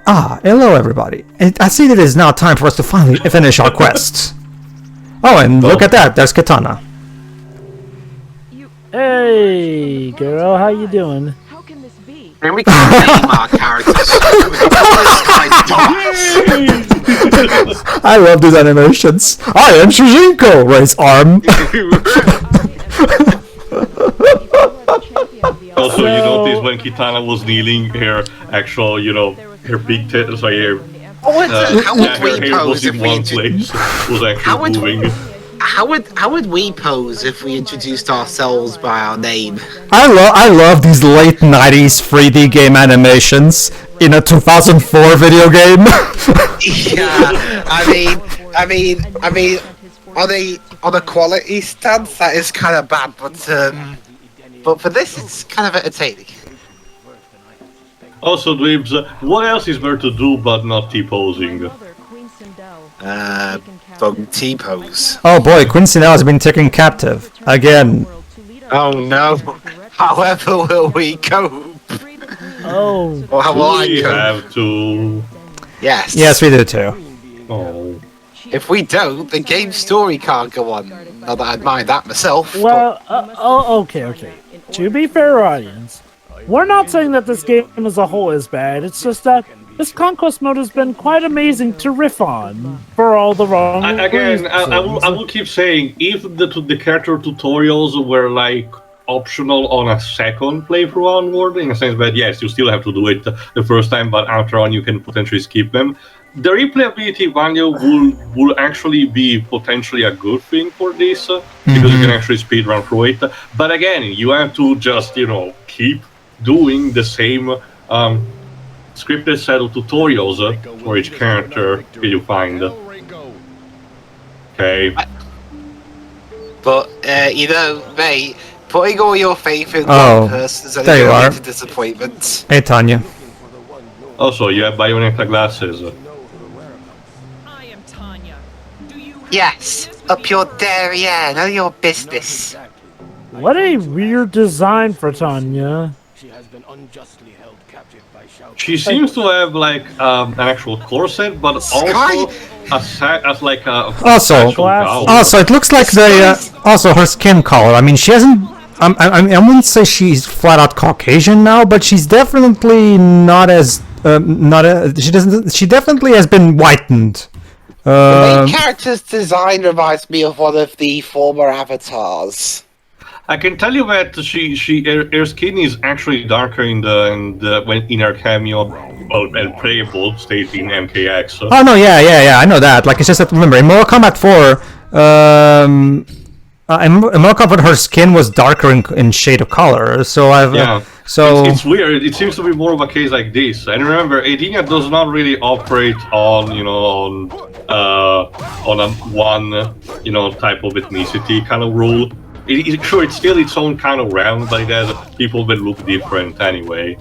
Hello everybody. I see that it is now time for us to finally finish our quests. Oh, and look at that, there's Katana. Hey, girl, how you doing? How can this be? And we can name our characters. I love these animations. I am Shujinko! Raise arm. Also, you notice when Kitana was kneeling, her actual, her big tits, so her was in one place, was actually moving. How would we pose if we introduced ourselves by our name? I love these late 90s 3D game animations in a 2004 video game. Yeah, I mean, on a quality stance, that is kind of bad, but for this, it's kind of entertaining. Also, Dweebs, what else is there to do but not T-posing? T-pose. Oh boy, Queen Sindel has been taken captive. Again. Oh no. However will we cope? Oh. Or how will I We cope? have to... Yes. Yes, we do too. Oh. If we don't, the game's story can't go on. Not that I'd mind that myself. Well, okay. To be fair, audience, we're not saying that this game as a whole is bad. It's just that this conquest mode has been quite amazing to riff on for all the wrong reasons. I will keep saying, if the character tutorials were like optional on a second playthrough onward, in a sense that yes, you still have to do it the first time, but after on you can potentially skip them. The replayability value will actually be potentially a good thing for this, because you can actually speedrun through it. But again, you have to just, keep doing the same scripted set of tutorials for each character that you find. Okay. But, mate, putting all your faith in one person is only going to lead to disappointment. Hey, Tanya. Also, you have Bayonetta glasses. Yes, up your derriere, know your business. What a weird design for Tanya. She seems to have like an actual corset, but also as like a also it looks like also her skin color. I mean, she hasn't. I wouldn't say she's flat out Caucasian now, but she's definitely not as She definitely has been whitened. The main character's design reminds me of one of the former avatars. I can tell you that her skin is actually darker in her cameo and playable state in MKX. Oh no, yeah, I know that. Like, it's just that, remember, in Mortal Kombat 4, in Mortal Kombat, her skin was darker in shade of color. So it's weird. It seems to be more of a case like this. And remember, Edenia does not really operate on a one type of ethnicity kind of rule. It's still its own kind of realm, but it has people that look different anyway.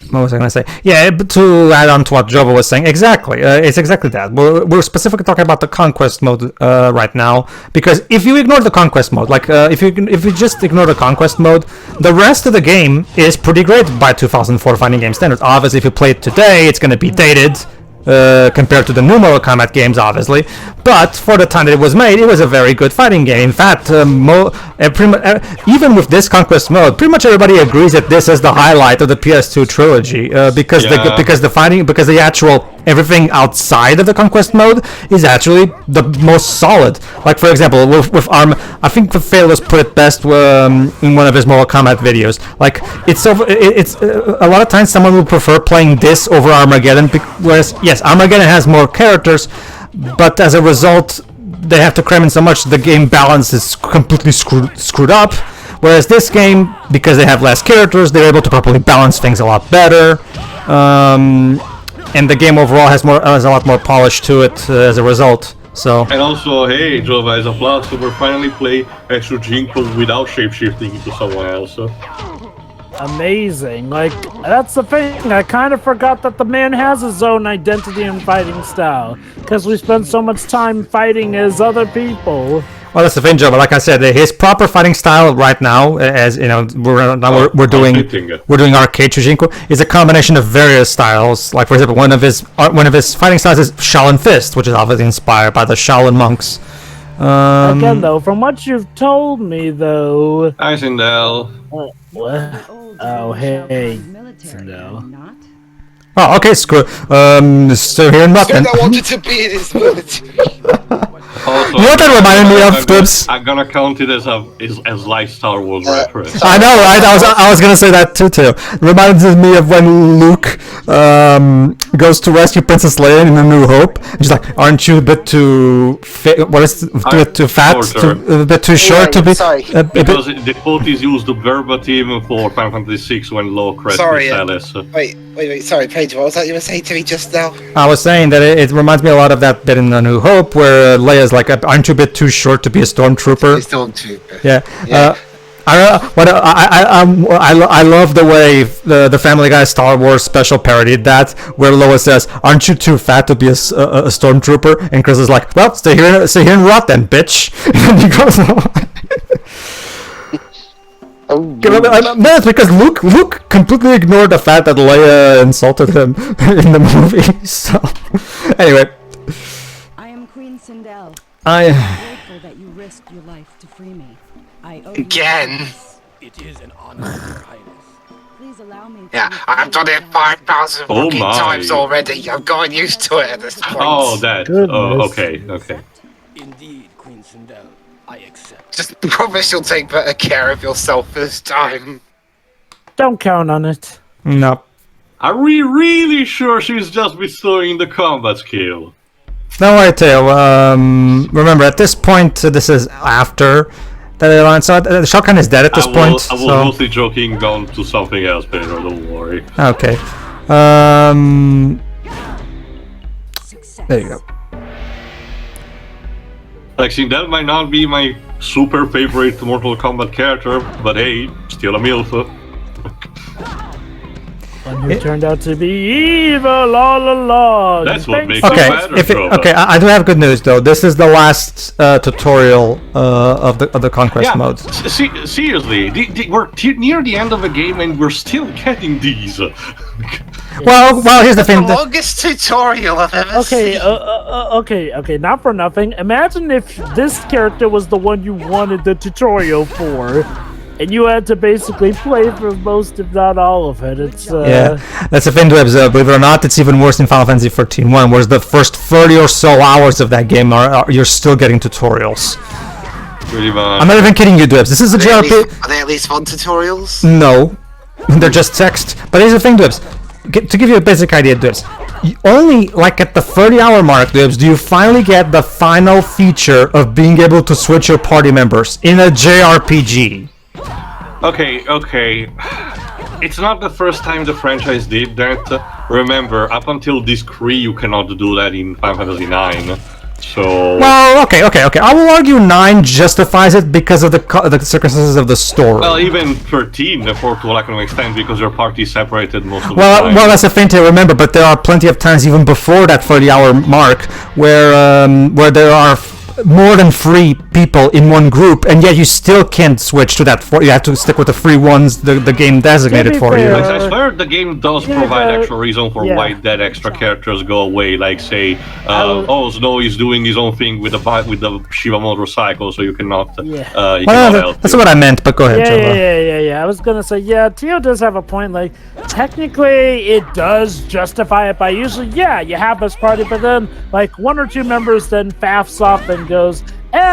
What was I going to say? Yeah, but to add on to what Jova was saying, exactly. It's exactly that. We're specifically talking about the conquest mode right now, because if you ignore the conquest mode, like if you just ignore the conquest mode, the rest of the game is pretty great by 2004 fighting game standards. Obviously, if you play it today, it's going to be dated. Compared to the new Mortal Kombat games, obviously, but for the time that it was made, it was a very good fighting game. In fact, even with this conquest mode, pretty much everybody agrees that this is the highlight of the PS2 trilogy, because the actual everything outside of the conquest mode is actually the most solid. Like, for example, with Arm, I think Phalos put it best in one of his Mortal Kombat videos. Like, it's a lot of times someone would prefer playing this over Armageddon, whereas yes, Armageddon has more characters, but as a result, they have to cram in so much, the game balance is completely screwed up. Whereas this game, because they have less characters, they're able to properly balance things a lot better. And the game overall has a lot more polish to it as a result. So. And also, hey, Jova, as a plus, we're finally play Shujinko without shapeshifting into someone else. Amazing. Like, that's the thing. I kind of forgot that the man has his own identity and fighting style, because we spend so much time fighting as other people. Well, that's the thing, Joe. But like I said, his proper fighting style right now, as you know, we're doing arcade Shujinko, is a combination of various styles. Like for example, one of his fighting styles is Shaolin Fist, which is obviously inspired by the Shaolin monks. Again, though, from what you've told me, though. Hi, Sindel. Oh, hey, Sindel. Oh, okay, screw. So here in Rotten. I wanted to be in his military. Also, You know what that reminded me of, Tibbs? I'm gonna count it as light Star Wars reference. I know, right? I was gonna say that too. Reminds me of when Luke goes to rescue Princess Leia in A New Hope. And she's like, "Aren't you a bit too too fat? A bit too short to be?" Sorry. Because the quote is used verbatim for Final Fantasy VI when Locke rescues Alice. Wait. Sorry, Pedro. What was that you were saying to me just now? I was saying that it reminds me a lot of that bit in A New Hope where Leia's like, "Aren't you a bit too short to be a stormtrooper?" Stormtrooper. Yeah. I love the way the Family Guy Star Wars special parodied that, where Lois says, "Aren't you too fat to be a stormtrooper?" And Chris is like, "Well, stay here and rot then, bitch." And he goes on. No, it's because Luke completely ignored the fact that Leia insulted him in the movie. So, anyway. I am Queen Sindel. I'm grateful that you risked your life to free me. I owe you Again. It is an honor, Your Highness. Please allow me. Yeah, I've done it 5,000 Oh fucking my. times already. I've gotten used to it at this point. Oh, that. Oh, Goodness. okay. Indeed, Queen Sindel, I accept. Just promise you'll take better care of yourself this time. Don't count on it. no. Are we really sure she's just bestowing the combat skill? Don't worry, Teo. Remember, at this point, this is after the line, so the shotgun is dead at this point. I was So mostly joking on to something else, Pedro, don't worry. okay. There you go. Like, see, that might not be my super favorite Mortal Kombat character, but hey, still a MILF. One who turned out to be evil all along. That's what makes Okay, it better, okay. I do have good news though. This is the last tutorial of the conquest mode. Seriously, we're near the end of the game and we're still getting these. Well, here's the The thing. longest tutorial I've ever seen. Okay, not for nothing. Imagine if this character was the one you wanted the tutorial for, and you had to basically play for most, if not all of it. It's Yeah, that's the thing, Dwebs. Believe it or not, it's even worse in Final Fantasy 14-1, whereas the first 30 or so hours of that game you're still getting tutorials. Pretty much. I'm not even kidding you, Dwebs. This is a JRP. Are they at least fun tutorials? No, they're just text. But here's the thing, Dwebs. To give you a basic idea, Dwebs, only like at the 30-hour mark, Dwebs, do you finally get the final feature of being able to switch your party members in a JRPG. Okay. It's not the first time the franchise did that. Remember, up until Disc 3, you cannot do that in Final Fantasy 9. So... Well, okay. I will argue 9 justifies it because of the circumstances of the story. Well, even 13, therefore, to an extent, because your party is separated most of the Well, time. that's a thing to remember, but there are plenty of times even before that 30-hour mark where there are more than 3 people in one group, and yet you still can't switch to that. You have to stick with the 3 ones the game designated for you. I swear the game does provide actual reason for why that extra characters go away. Like, say, Snow is doing his own thing with the Shiva motorcycle, so you cannot. That's what I meant. But go ahead, Trevor. Yeah. I was gonna say, Teo does have a point. Like, technically, it does justify it by usually, you have this party, but then like 1 or 2 members then faffs off and goes,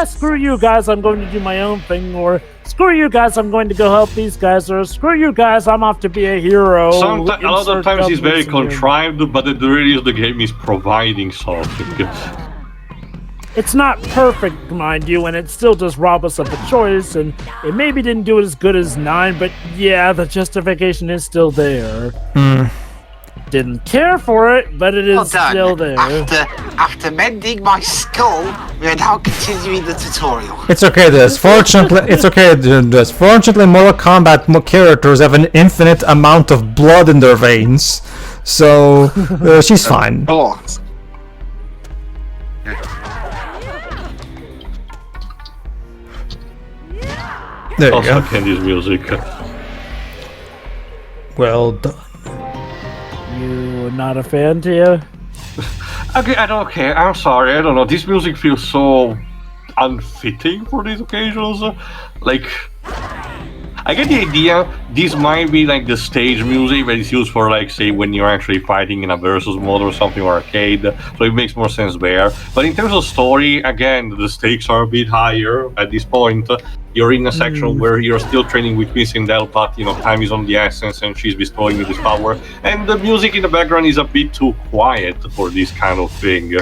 screw you guys, I'm going to do my own thing, or screw you guys, I'm going to go help these guys, or screw you guys, I'm off to be a hero. A lot of times it's very contrived, but it really is the game is providing something. It's not perfect, mind you, and it still does rob us of a choice, and it maybe didn't do it as good as 9, but the justification is still there. Didn't care for it, but it is still there. After mending my skull, we are now continuing the tutorial. It's okay, this. Fortunately, Mortal Kombat characters have an infinite amount of blood in their veins, so she's fine. There you Also go. Candy's music. Well done. You not a fan, Tia? Okay, I don't care. I'm sorry. I don't know. This music feels so unfitting for these occasions. Like, I get the idea. This might be like the stage music that is used for, like, say, when you're actually fighting in a versus mode or something, or arcade. So it makes more sense there. But in terms of story, again, the stakes are a bit higher at this point. You're in a section where you're still training with Queen Sindel, but time is on the essence, and she's bestowing you this power. And the music in the background is a bit too quiet for this kind of thing.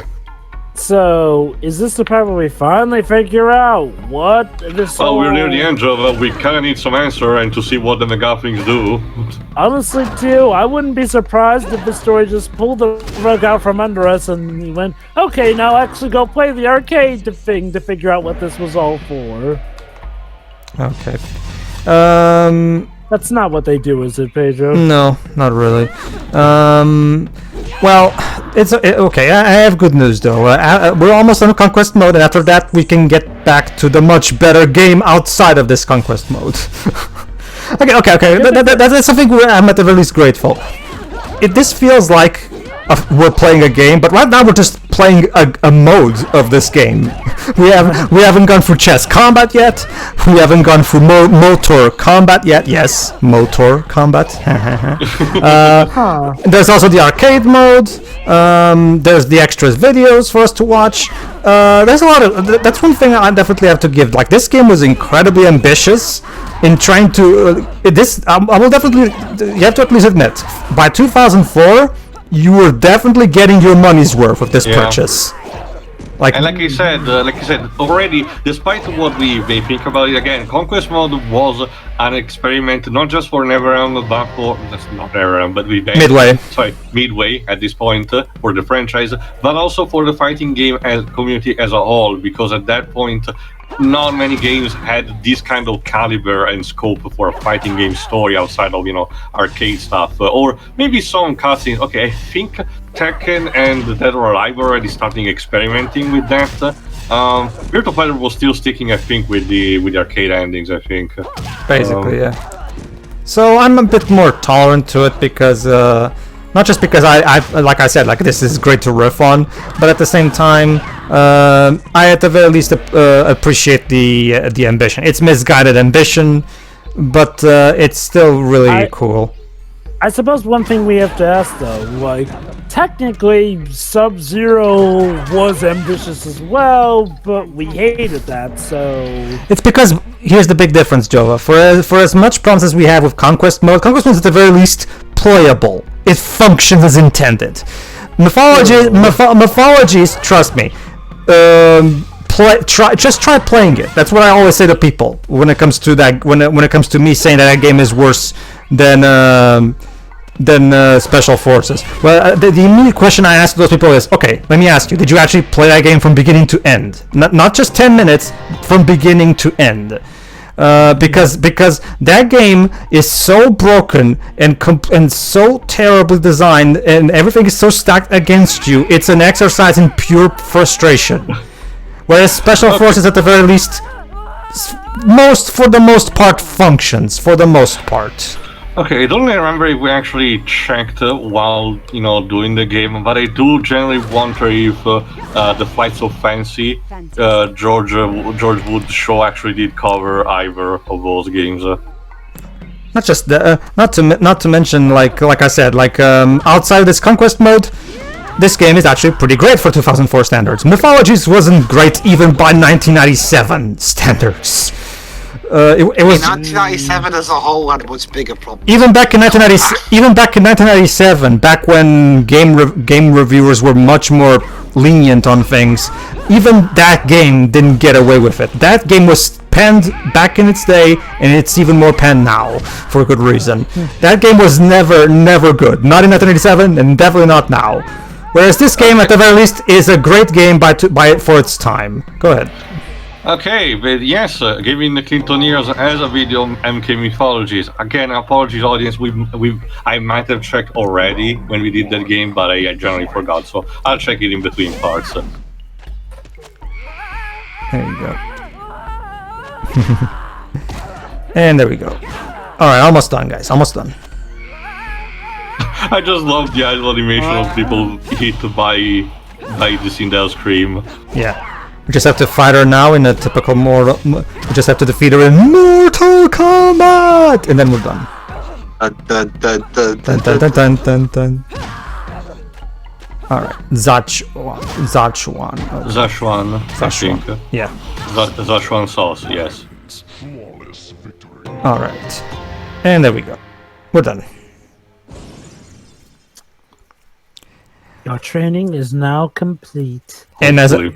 So, is this the part where we finally figure out what this Well, we're near the whole- end, Jova. We kind of need some answer and to see what the McGuffins do. Honestly, too, I wouldn't be surprised if the story just pulled the rug out from under us and he went, okay, now actually go play the arcade thing to figure out what this was all for. Okay. That's not what they do, is it, Pedro? No, not really. Well, it's okay. I have good news though. We're almost on conquest mode, and after that, we can get back to the much better game outside of this conquest mode. okay. That's something I'm at the very least grateful. This feels like we're playing a game, but right now we're just playing a mode of this game. We haven't gone through chess combat yet. We haven't gone through motor combat yet. Yes, motor combat. There's also the arcade mode. There's the extras videos for us to watch. There's a lot of. That's one thing I definitely have to give. Like, this game was incredibly ambitious in trying to. I will definitely. You have to at least admit, by 2004. You were definitely getting your money's worth with this purchase. And like I said already, despite what we may think about it, again, Conquest Mode was an experiment not just for NetherRealm, but for that's not NetherRealm, but Midway at this point for the franchise, but also for the fighting game community as a whole, because at that point, not many games had this kind of caliber and scope for a fighting game story outside of arcade stuff, or maybe some cutscenes. Okay, I think Tekken and Dead or Alive were already starting experimenting with that. Virtua Fighter was still sticking, I think, with the arcade endings. I think. Basically, yeah. So I'm a bit more tolerant to it because. Not just because I like I said, like, this is great to riff on, but at the same time, I at the very least appreciate the ambition. It's misguided ambition, but it's still really cool. I suppose one thing we have to ask, though, like, technically Sub-Zero was ambitious as well, but we hated that, so... It's because, here's the big difference, Jova. For as much problems as we have with Conquest Mode is at the very least playable. It functions as intended. Mythologies, trust me, just try playing it. That's what I always say to people when it comes to that. When it comes to me saying that game is worse than Special Forces. Well, the immediate question I ask those people is, okay, let me ask you: did you actually play that game from beginning to end? Not just 10 minutes, from beginning to end. Because that game is so broken and so terribly designed, and everything is so stacked against you. It's an exercise in pure frustration. Whereas Special Forces, at the very least, for the most part, functions for the most part. Okay, I don't remember if we actually checked while doing the game, but I do generally wonder if the Flight So Fancy George Wood's show actually did cover either of those games. Not just not to mention, like I said, outside of this Conquest Mode, this game is actually pretty great for 2004 standards. Mythologies wasn't great even by 1997 standards. It was 1997 as a whole had much bigger problems. Even back in 1997, back when game reviewers were much more lenient on things, even that game didn't get away with it. That game was panned back in its day, and it's even more panned now for a good reason. That game was never good. Not in 1987, and definitely not now. Whereas this game, at the very least, is a great game for its time. Go ahead. Okay, but yes, giving the Clintoneers as a video MK Mythologies. Again, apologies, audience. I might have checked already when we did that game, but I generally forgot, so I'll check it in between parts. There you go. And there we go. Alright, almost done, guys. Almost done. I just love the idle animation of people hit by the Sindel scream. Yeah. We just have to fight her now in a typical we just have to defeat her in Mortal Kombat! And then we're done. Dun dun dun dun dun. Alright, Zachuan. Zachuan, I think. Yeah. Zachuan sauce, yes. Alright. And there we go. We're done. Your training is now complete. And as a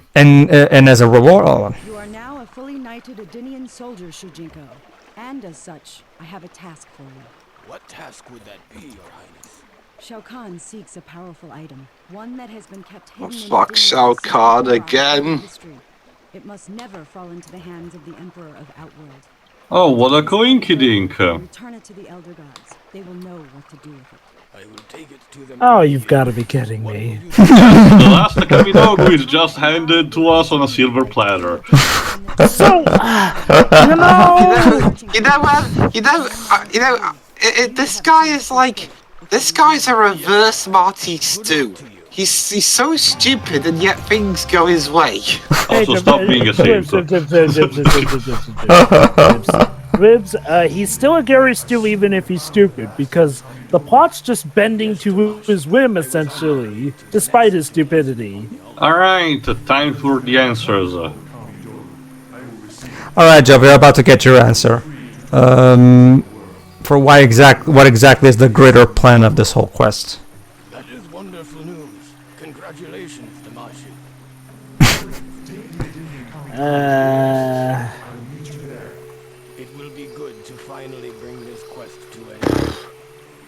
reward, You are now a fully knighted Edenian soldier, Shujinko. And as such, I have a task for you. What task would that be, Your Highness? Shao Kahn seeks a powerful item, one that has been kept hidden in Fuck Edenia Shao since Kahn before again. history. It must never fall into the hands of the Emperor of Outworld. Oh, what a coinkydink! Return it to the Elder Gods. They will know what to do with it. I will take it to them. Oh, you've got to be kidding me. The last Kamidogu is just handed to us on a silver platter. So, This guy is like, this guy's a reverse Marty Stew. He's so stupid and yet things go his way. Also, stop being a simp. Ribs, he's still a Gary Stew even if he's stupid, because the plot's just bending to his whim, essentially, despite his stupidity. Alright, time for the answers. Alright, Joe, we're about to get your answer. For what exactly is the greater plan of this whole quest? That is wonderful news. Congratulations, Damashi. It will be good to finally bring this quest to an end.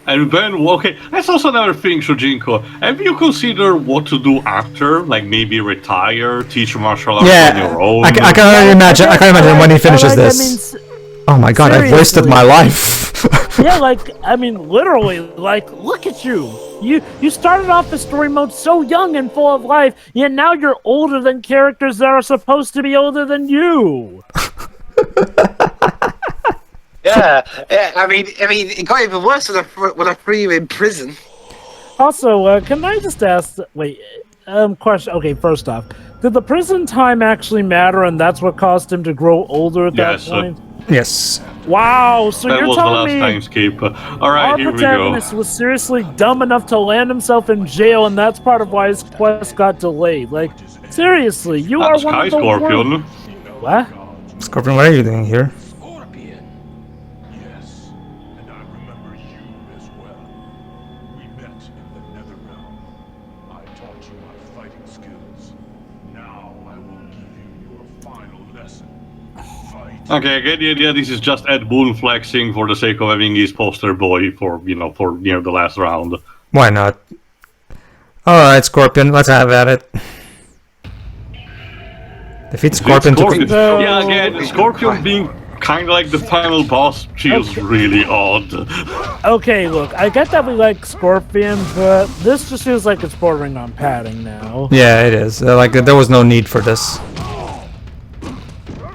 And then, okay, that's also another thing, Shujinko. Have you considered what to do after? Like maybe retire, teach martial arts on your own? I can already imagine. I can imagine when he finishes this. Oh my god, I've wasted my life. Yeah, literally, look at you. You started off the story mode so young and full of life, yet now you're older than characters that are supposed to be older than you. Yeah, I mean, it got even worse when I threw you in prison. Also, can I just ask? Wait, question. Okay, first off, did the prison time actually matter, and that's what caused him to grow older at that point? Yes. Wow, so That you're was the telling last me time skip. our Alright, here we go. protagonist was seriously dumb enough to land himself in jail, and that's part of why his quest got delayed. Like, seriously, you are one Sky of the Scorpion. worst. What? Scorpion, what are you doing here? Yes, and I remember you as well. We met in the Netherrealm. I taught you my fighting skills. Now I will give you your final lesson. Fight. Okay, I get the idea. This is just Ed Boon flexing for the sake of having his poster boy for the last round. Why not? Alright, Scorpion, let's have at it. Defeat Scorpion to Scorpion. Yeah, again, Scorpion being kind of like the final boss feels really odd. Okay, look, I get that we like Scorpion, but this just feels like it's bordering on padding now. Yeah, it is. There was no need for this.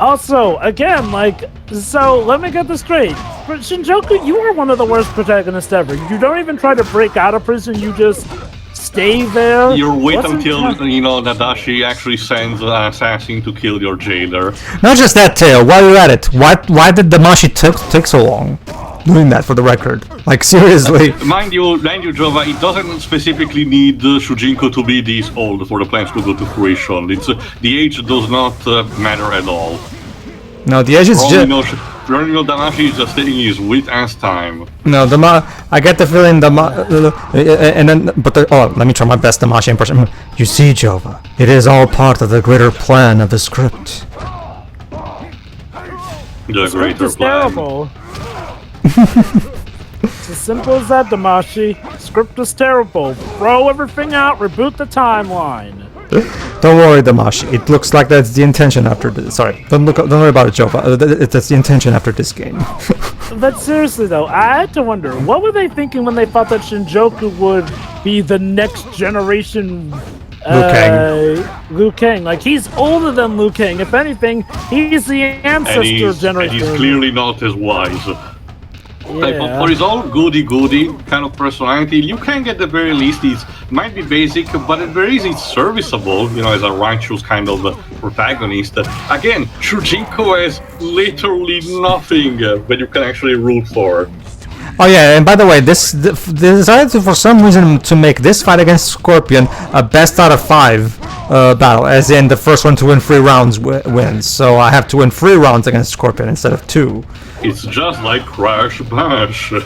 Also, again, so let me get this straight. For Shinjoku, you are one of the worst protagonists ever. You don't even try to break out of prison, you just stay there. You wait until, Nadashi actually sends an assassin to kill your jailer. Not just that, Tail, while you're at it, why did Damashi take so long doing that, for the record? Like, seriously. Mind you, Jova, it doesn't specifically need Shujinko to be this old for the plans to go to fruition. It's the age does not matter at all. No, the age is just... Damashi is just taking his wit as time. No, I get the feeling let me try my best Damashi impression. You see, Jova, it is all part of the greater plan of the script. The greater It's plan. terrible. It's as simple as that, Damashi. Script is terrible. Throw everything out, reboot the timeline. Don't worry, Damashi. It looks like that's the intention after this. Sorry, don't worry about it, Jova. That's the intention after this game. But seriously though, I had to wonder, what were they thinking when they thought that Shinjoku would be the next generation Liu Kang. Like, he's older than Liu Kang. If anything, he's the ancestor and generation. he's clearly not as wise. Like, for his own goody-goody kind of personality, Liu Kang at the very least might be basic, but at very least it's serviceable, you know, as a righteous kind of protagonist. Again, Shujinko has literally nothing that you can actually root for. Oh yeah, and by the way, they decided to, for some reason, to make this fight against Scorpion a best out of 5 battle, as in the first one to win 3 rounds wins. So I have to win 3 rounds against Scorpion instead of 2. It's just like Crash Bash. I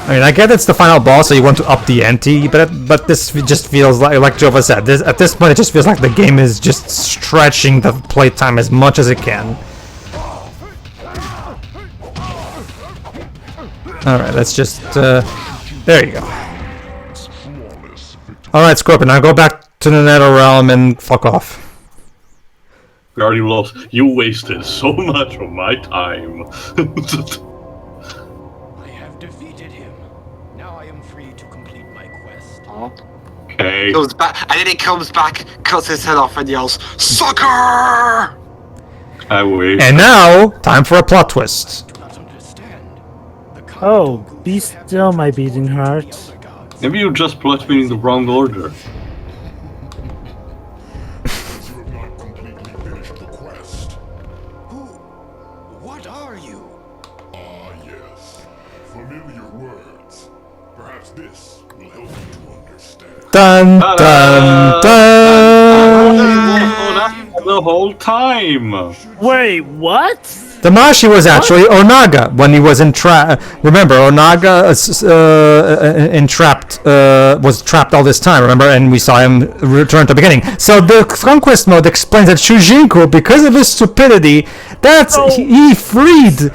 mean, I get it's the final boss, so you want to up the ante, but this just feels like Jova said, at this point it just feels like the game is just stretching the playtime as much as it can. Alright, let's just, there you go. Alright, Scorpion, now go back to the Nether Realm and fuck off. We already lost. You wasted so much of my time. I have defeated him. Now I am free to complete my quest. Okay. Comes back, and then he comes back, cuts his head off, and yells, "Sucker!" I wish. And now, time for a plot twist. Do not understand. The Oh, be still, my beating heart. Maybe you just plot me in the wrong order. You have not completely finished the quest. What are you? Ah, yes. Familiar words. Perhaps this will help you to understand. Dun dun dun! The whole time. Wait, what? Damashi was actually Onaga when he was entrapped. Remember, Onaga was trapped all this time. Remember, and we saw him return to the beginning. So the conquest mode explains that Shujinko, because of his stupidity, he freed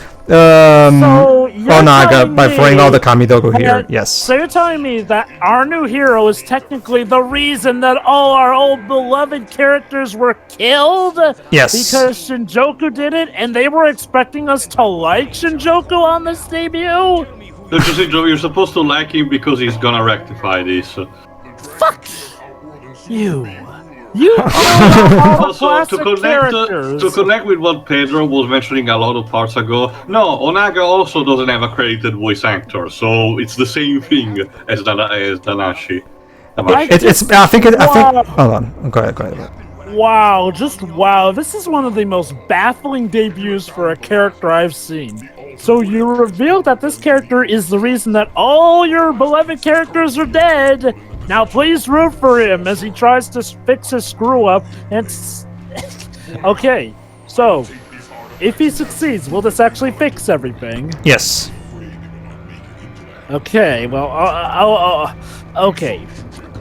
Onaga by throwing all the Kamidogu here. Yes. So you're telling me that our new hero is technically the reason that all our old beloved characters were killed? Yes. Because Shinjuku did it, and they were expecting us to like Shinjuku on this debut? You're supposed to like him because he's gonna rectify this. Fuck you. You Also, to connect with what Pedro was mentioning a lot of parts ago, no, Onaga also doesn't have a credited voice actor, so it's the same thing as Damashi. I think. Hold on. Go ahead. Wow, just wow. This is one of the most baffling debuts for a character I've seen. So you revealed that this character is the reason that all your beloved characters are dead. Now please root for him as he tries to fix his screw up. Okay, so if he succeeds, will this actually fix everything? Yes. Okay, well, okay.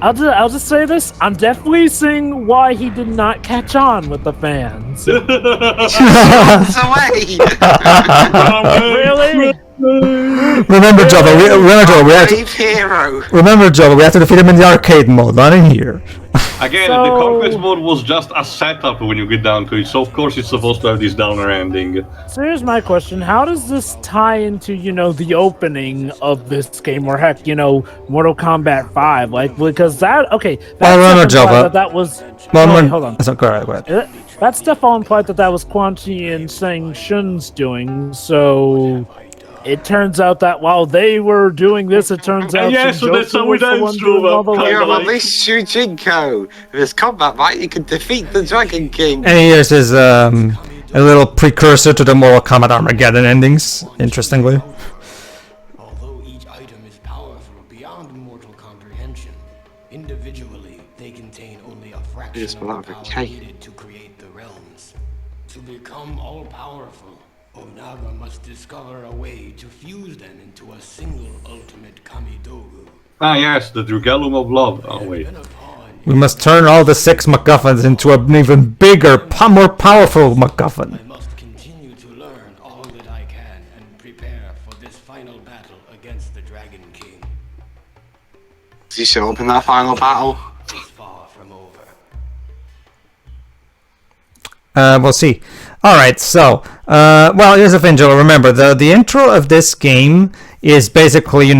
I'll just say this. I'm definitely seeing why he did not catch on with the fans. Runs away! Really? Remember, Jova, we have to defeat him in the arcade mode, not in here. Again, the conquest mode was just a setup when you get down to it, so of course it's supposed to have this downer ending. So here's my question. How does this tie into, the opening of this game, or heck, Mortal Kombat 5? Like, because that, Remember, Jova. That was... hold on. Go ahead. That stuff all implied that was Quan Chi and Sang Shun's doing, so... It turns out that while they were doing this, it turns out so that's how we dance, Yeah, well, this Shujinko. With his combat might, you can defeat the Dragon King. And here's his, a little precursor to the Mortal Kombat Armageddon endings, interestingly. Although each item is powerful beyond mortal comprehension, individually they contain only a fraction of the power needed to create the realms. To become all-powerful, Onaga must discover a way to fuse them into a single ultimate Kamidogu. Ah yes, the Drugellum of Love. Oh wait. We must turn all the 6 MacGuffins into an even bigger, more powerful MacGuffin. I must continue to learn all that I can and prepare for this final battle against the Dragon King. Does he show up in that final battle? It's far from over. We'll see. Alright, so, well, here's the thing, Joe. Remember, the intro of this game is basically,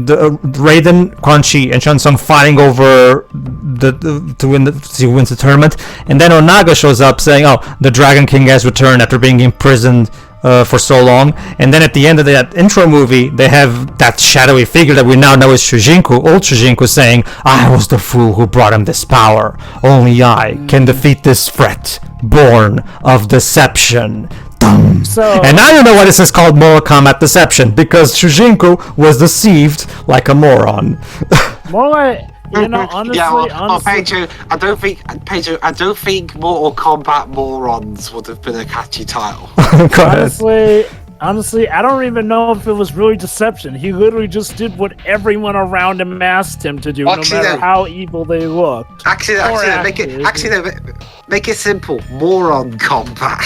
Raiden, Quan Chi, and Shang Tsung fighting over to win the tournament, and then Onaga shows up saying, "Oh, the Dragon King has returned after being imprisoned for so long." And then at the end of that intro movie, they have that shadowy figure that we now know is Shujinko, old Shujinko, saying, "I was the fool who brought him this power. Only I can defeat this threat, born of deception." So, And now you know why this is called Mortal Kombat Deception, because Shujinko was deceived like a moron. more like, honestly, yeah, well, honestly, Pedro, I don't think Mortal Kombat Morons would have been a catchy title. Go ahead. honestly, I don't even know if it was really deception. He literally just did what everyone around him asked him to do, no matter how evil they looked. Actually, make it simple. Moron Combat.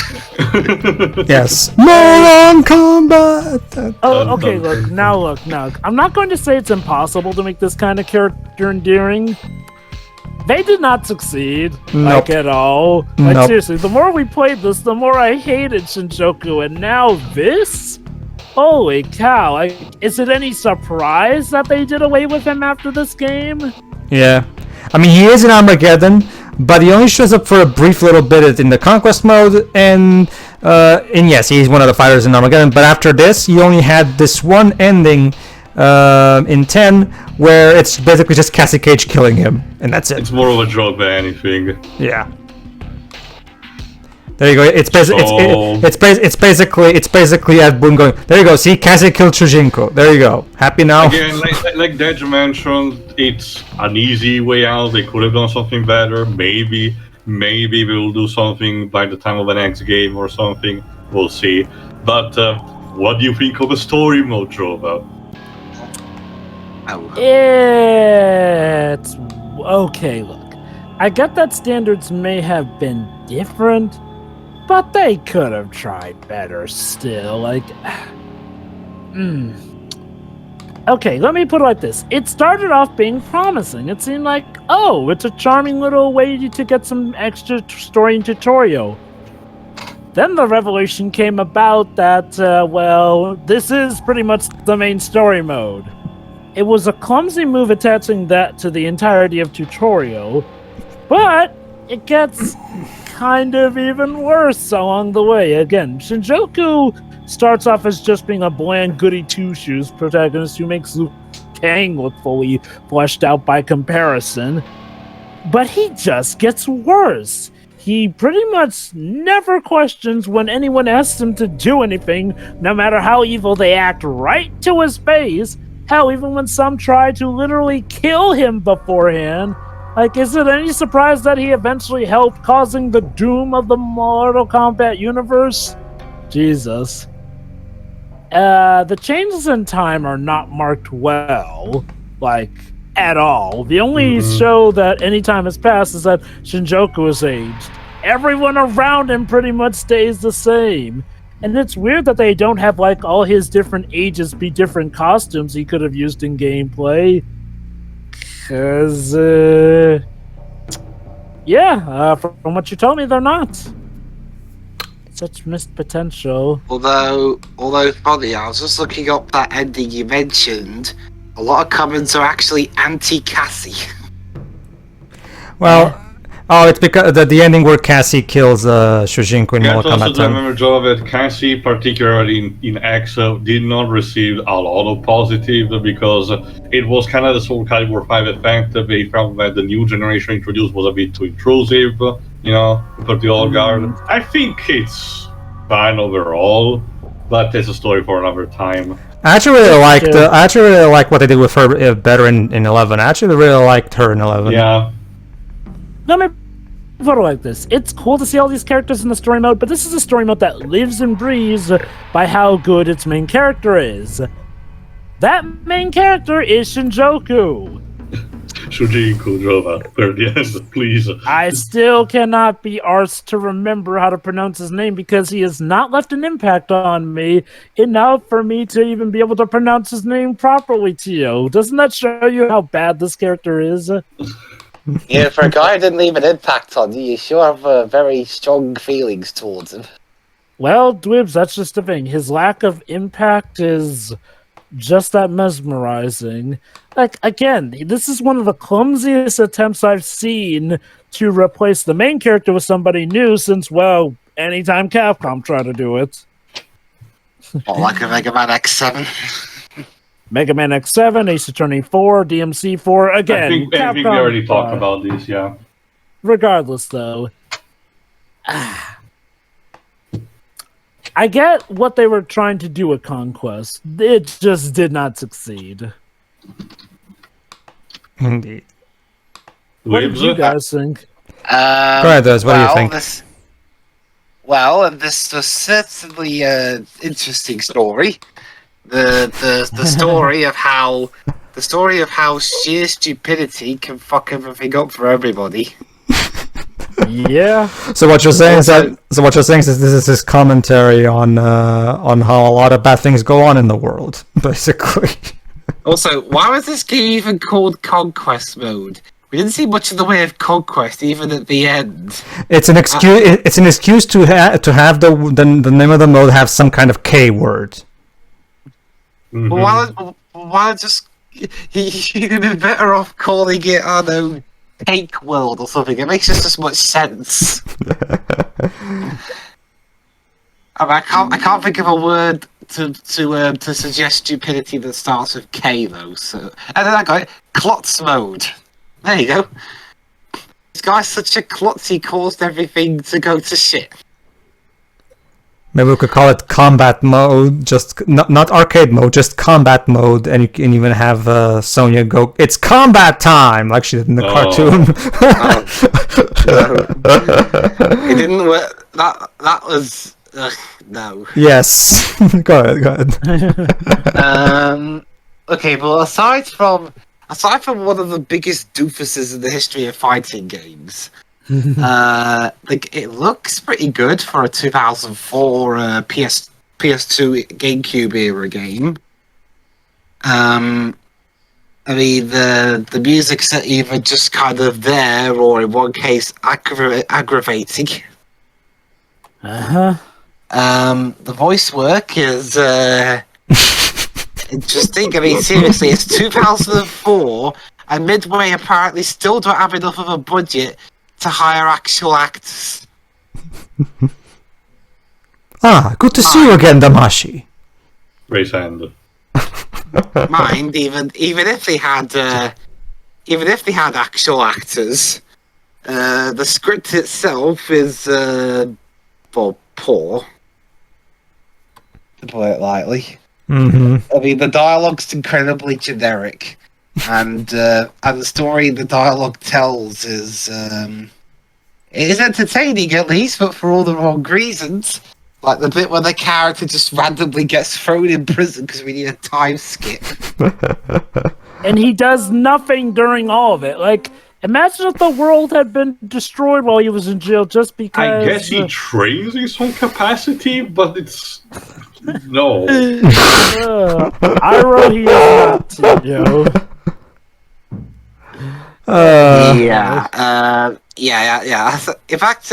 Yes. Moron Kombat! Oh, okay, look. I'm not going to say it's impossible to make this kind of character endearing. They did not succeed, Nope. at all. Like, Nope. seriously, the more we played this, the more I hated Shinjuku, and now this? Holy cow. Is it any surprise that they did away with him after this game? Yeah. I mean, he is in Armageddon, but he only shows up for a brief little bit in the Conquest mode, and yes, he's one of the fighters in Armageddon, but after this, he only had this one ending in 10, where it's basically just Cassie Cage killing him, and that's it. It's more of a joke than anything. Yeah. There you go. It's basically Ed Boon going, there you go. See, Cassie killed Shujinko. There you go. Happy now. Again, like Dej mentioned, it's an easy way out. They could have done something better. Maybe we'll do something by the time of the next game or something. We'll see. But what do you think of a story mode, Jova? It's okay, look. I get that standards may have been different, but they could have tried better still. Like, Okay, let me put it like this. It started off being promising. It seemed like, oh, it's a charming little way to get some extra story and tutorial. Then the revelation came about that, this is pretty much the main story mode. It was a clumsy move attaching that to the entirety of tutorial, but it gets kind of even worse along the way. Again, Shinjuku starts off as just being a bland goody two-shoes protagonist who makes Liu Kang look fully fleshed out by comparison, but he just gets worse. He pretty much never questions when anyone asks him to do anything, no matter how evil they act right to his face. Hell, even when some try to literally kill him beforehand. Like, is it any surprise that he eventually helped causing the doom of the Mortal Kombat universe? Jesus. The changes in time are not marked well, like, at all. The only show that any time has passed is that Shinjuku is aged. Everyone around him pretty much stays the same. And it's weird that they don't have, like, all his different ages be different costumes he could have used in gameplay. Because, from what you told me, they're not. Such missed potential. Although funny, I was just looking up that ending you mentioned. A lot of comments are actually anti-Cassie. Well, it's because the ending where Cassie kills Shujinko in Mortal Kombat 10. Remember, Joe, that Cassie, particularly in EXO, did not receive a lot of positive because it was kind of the Soul Calibur 5 effect. They felt that the new generation introduced was a bit too intrusive, compared to the old guard. I think it's fine overall, but it's a story for another time. I actually really like what they did with her better in 11. I actually really liked her in 11. Yeah. Let me put it like this. It's cool to see all these characters in the story mode, but this is a story mode that lives and breathes by how good its main character is. That main character is Shinjuku. Shujinko, Jova. Yes, please. I still cannot be arsed to remember how to pronounce his name because he has not left an impact on me enough for me to even be able to pronounce his name properly to you. Doesn't that show you how bad this character is? Yeah, for a guy who didn't leave an impact on you, you sure have very strong feelings towards him. Well, Dwibs, that's just the thing. His lack of impact is just that mesmerizing. Like, again, this is one of the clumsiest attempts I've seen to replace the main character with somebody new since, well, anytime Capcom tried to do it. Or like a Mega Man X7. Mega Man X7, Ace Attorney 4, DMC 4, again. I think we already talked about this, yeah. Regardless, though, I get what they were trying to do with Conquest. It just did not succeed. Indeed. What did you guys think? Go ahead, Des, what do you think? This was certainly an interesting story. The story of how sheer stupidity can fuck everything up for everybody. Yeah. So what you're saying is this is his commentary on how a lot of bad things go on in the world, basically. Also, why was this game even called Conquest Mode? We didn't see much in the way of conquest, even at the end. It's an excuse. It's an excuse to have the name of the mode have some kind of K word. Mm-hmm. Why just you'd have been better off calling it, I don't know, Cake World or something. It makes just as much sense. I can't think of a word to suggest stupidity that starts with K though. So and then I got it, Klotz Mode. There you go. This guy's such a klutz, he caused everything to go to shit. Maybe we could call it combat mode, just not arcade mode, just combat mode, and you can even have Sonya go, "It's combat time," like she did in the cartoon. No. It didn't work. That was no. Yes. Go ahead. Okay, well, aside from one of the biggest doofuses in the history of fighting games, like it looks pretty good for a 2004 PS2 GameCube era game. I mean, the music's either just kind of there, or in one case, aggravating. The voice work is interesting. I mean, seriously, it's 2004, and Midway apparently still don't have enough of a budget to hire actual actors. Good to see you again, Damashi. Raise hand. Mind, even if they had actual actors, the script itself is poor, to put it lightly. Mm-hmm. I mean, the dialogue's incredibly generic, and the story the dialogue tells is it is entertaining at least, but for all the wrong reasons. Like the bit where the character just randomly gets thrown in prison because we need a time skip. And he does nothing during all of it. Like, imagine if the world had been destroyed while he was in jail just because... I guess he trains in some capacity, but it's... No. I wrote he is not, yo. Yeah. In fact,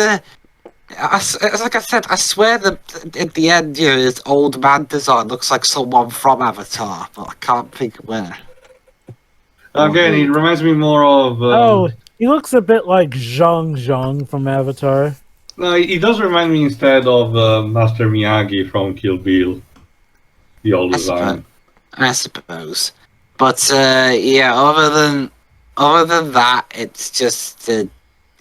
like I said, I swear that at the end, his old man design looks like someone from Avatar, but I can't think where. Again, it reminds me more of... he looks a bit like Zhang from Avatar. No, it does remind me instead of Master Miyagi from Kill Bill. The old design. I suppose. But, other than that, it's just...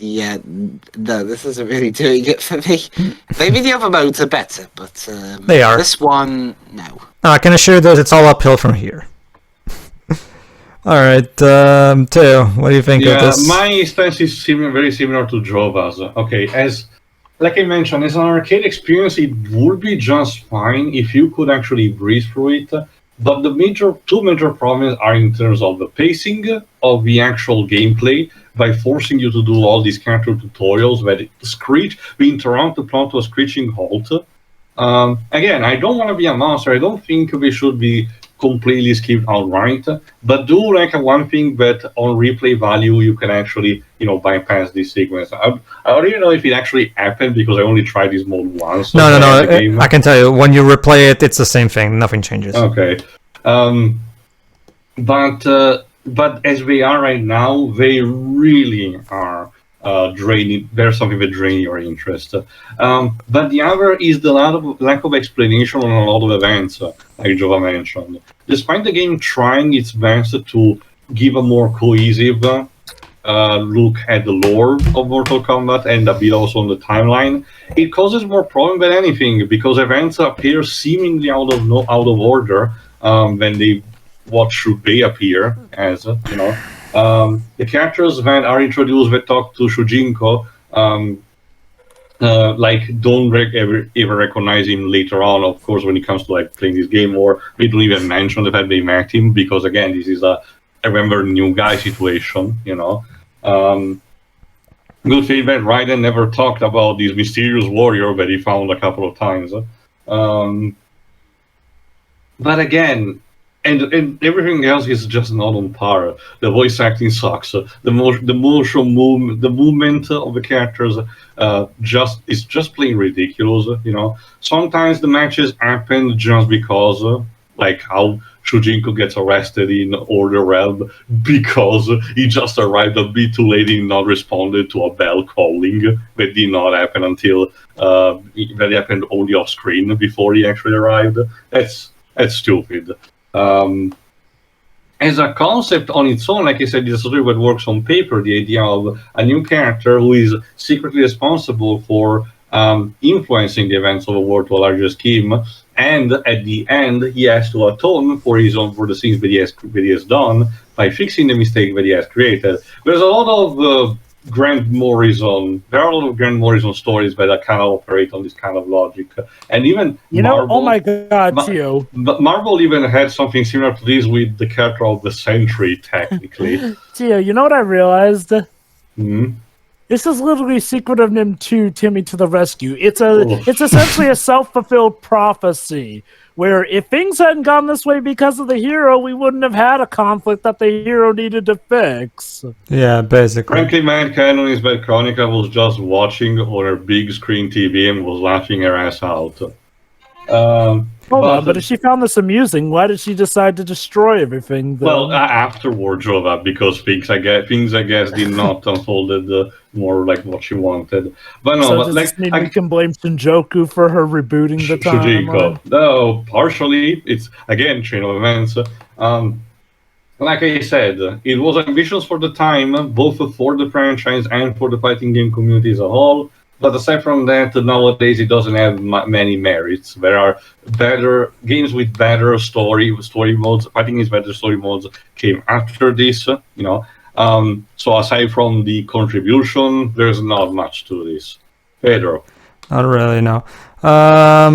no, this isn't really doing it for me. Maybe the other modes are better, but they are. This one, no. I can assure you that it's all uphill from here. Alright, Theo, what do you think of this? My stance is very similar to Jova's. Okay, like I mentioned, as an arcade experience, it would be just fine if you could actually breeze through it. But the two major problems are in terms of the pacing of the actual gameplay, by forcing you to do all these character tutorials where we interrupt the plot to a screeching halt. Again, I don't want to be a monster. I don't think we should be completely skipped outright, but do like one thing that on replay value you can actually bypass this sequence. I don't even know if it actually happened because I only tried this mode once. No. I can tell you, when you replay it, it's the same thing. Nothing changes. Okay. But as they are right now, they really are draining. There's something that drains your interest. But the other is the lack of explanation on a lot of events, like Jova mentioned. Despite the game trying its best to give a more cohesive look at the lore of Mortal Kombat and a bit also on the timeline, it causes more problem than anything because events appear seemingly out of order when they what should they appear as, you know. The characters that are introduced that talk to Shujinko, like don't ever recognize him later on, of course, when it comes to like playing this game, or we don't even mention the fact they met him, because again, this is a remember new guy situation, you know. Good thing that Raiden never talked about this mysterious warrior that he found a couple of times. But again, and everything else is just not on par. The voice acting sucks. The motion movement of the characters is just plain ridiculous. You know, sometimes the matches happen just because, like how Shujinko gets arrested in Order Realm because he just arrived a bit too late and not responded to a bell calling that did not happen until that happened only off screen before he actually arrived. That's stupid. As a concept on its own, like I said, it's a story that works on paper. The idea of a new character who is secretly responsible for influencing the events of a war to a larger scheme, and at the end he has to atone for the things that he has done by fixing the mistake that he has created. There's a lot of Grant Morrison. There are a lot of Grant Morrison stories that kind of operate on this kind of logic, and even Marvel, oh my God, Tio. But Marvel even had something similar to this with the character of the Sentry, technically. Tio, you know what I realized? Hmm? This is literally Secret of Nim 2, Timmy to the Rescue. It's essentially a self-fulfilled prophecy, where if things hadn't gone this way because of the hero, we wouldn't have had a conflict that the hero needed to fix. Yeah, basically. Frankly, man, Canon is that Chronica was just watching on her big screen TV and was laughing her ass out. But if she found this amusing, why did she decide to destroy everything? Then? Well, afterwards, Jova, because things I guess did not unfolded more like what she wanted. But no, so but does like this mean we can blame Shinjoku for her rebooting the time? Shujinko. No, partially. It's again chain of events. Like I said, it was ambitious for the time, both for the franchise and for the fighting game community as a whole. But aside from that, nowadays it doesn't have many merits. There are better games with better story modes. I think it's better story modes came after this, you know. So aside from the contribution, there's not much to this. Pedro. Not really, no. I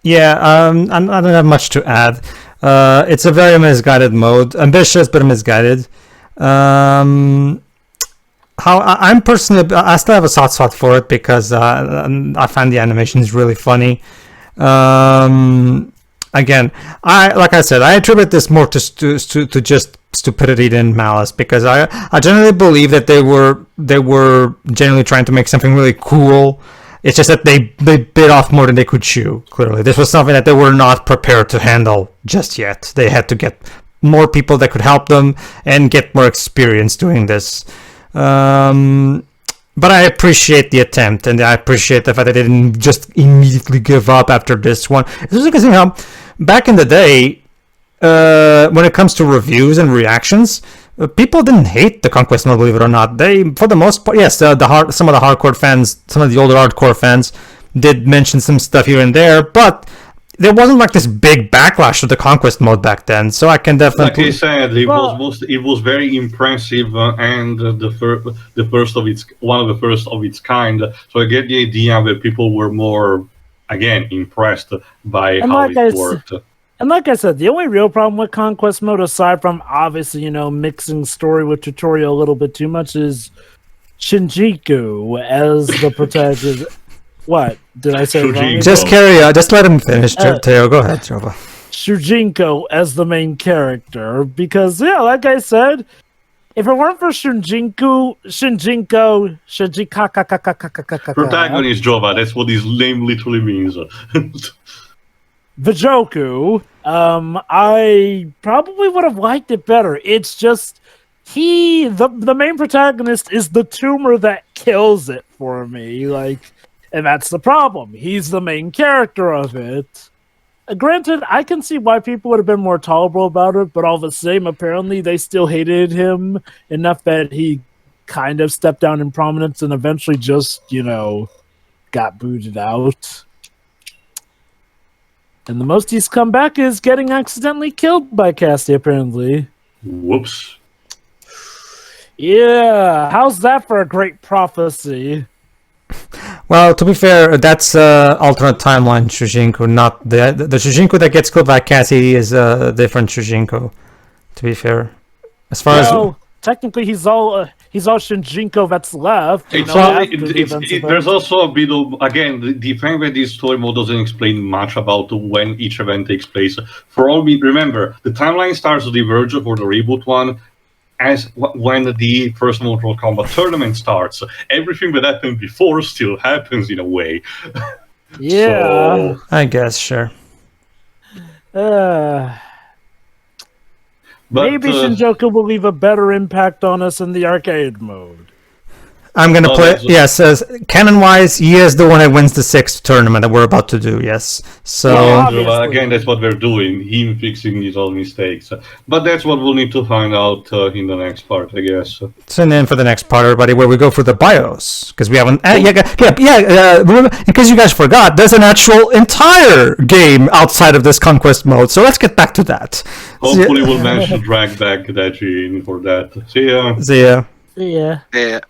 don't have much to add. It's a very misguided mode. Ambitious, but misguided. I'm personally, I still have a soft spot for it because I find the animations really funny. Again, I attribute this more to just stupidity than malice, because I generally believe that they were genuinely trying to make something really cool. It's just that they bit off more than they could chew. Clearly, this was something that they were not prepared to handle just yet. They had to get more people that could help them and get more experience doing this. But I appreciate the attempt, and I appreciate the fact that they didn't just immediately give up after this one. It's interesting how back in the day, when it comes to reviews and reactions, people didn't hate the Conquest mode, believe it or not. They, for the most part, yes, some of the hardcore fans, some of the older hardcore fans did mention some stuff here and there, but there wasn't like this big backlash to the Conquest mode back then, so I can definitely. Like I said, it was very impressive and one of the first of its kind. So I get the idea that people were more, again, impressed by how it worked. And like I said, the only real problem with Conquest mode, aside from obviously mixing story with tutorial a little bit too much, is Shujinko as the protagonist. What did I say wrong? Just carry on. Just let him finish, Teo. Go ahead, Jova. Shujinko as the main character, because like I said, if it weren't for Shujinko, Protagonist, Jova. That's what his name literally means. Vijoku, I probably would have liked it better. It's just the main protagonist is the tumor that kills it for me. And that's the problem. He's the main character of it. Granted, I can see why people would have been more tolerable about it, but all the same, apparently they still hated him enough that he kind of stepped down in prominence and eventually just, got booted out. And the most he's come back is getting accidentally killed by Cassie, apparently. Whoops. Yeah, how's that for a great prophecy? Well, to be fair, that's alternate timeline Shujinko, not the Shujinko that gets killed by Cassie is a different Shujinko. To be fair, as far as technically he's all Shujinko that's left. There's also a bit of, again, the fact that this story mode doesn't explain much about when each event takes place. For all we remember, the timeline starts to diverge for the reboot one as when the first Mortal Kombat tournament starts. Everything that happened before still happens in a way. Yeah. So, I guess, sure. Maybe Shinjuku will leave a better impact on us in the arcade mode. I'm gonna play. Yes, canon-wise, he is the one that wins the 6th tournament that we're about to do. Yes, so again, that's what we're doing. Him fixing his own mistakes, but that's what we'll need to find out in the next part, I guess. Tune in for the next part, everybody, where we go through the BIOS because we haven't. Remember, in case you guys forgot, there's an actual entire game outside of this conquest mode. So let's get back to that. Hopefully, we'll manage to drag back that in for that. See ya. See ya. Yeah. Yeah.